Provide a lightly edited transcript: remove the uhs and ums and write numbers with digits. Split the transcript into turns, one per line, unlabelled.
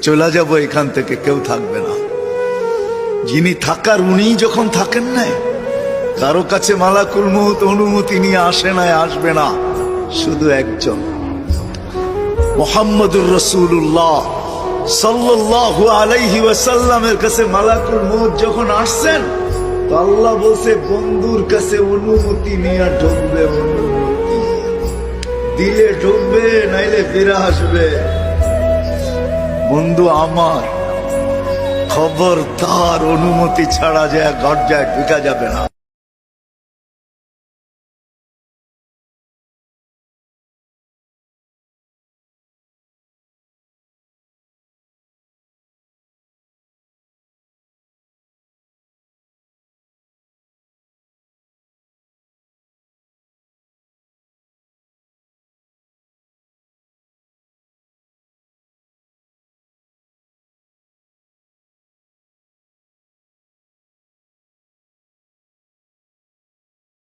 চলে যাব এখান থেকে, কেউ থাকবে না। যিনি থাকার উনিই যখন থাকেন না, কারো কাছে মালাকুল মউত অনুমতি নিয়ে আসে না, আসবে না। শুধু একজন মুহাম্মদুর রাসূলুল্লাহ সাল্লাল্লাহু আলাইহি ওয়াসাল্লামের কাছে মালাকুল মউত যখন আসছেন, তো আল্লাহ বলছে বন্ধুর কাছে অনুমতি নিয়ে ঢুকবে। অনুমতি দিলে ঢুকবে, নাইলে ফিরে আসবে। বন্ধু আমার, খবরদার অনুমতি ছাড়া যায় দরজায় ঢুকা যাবে না।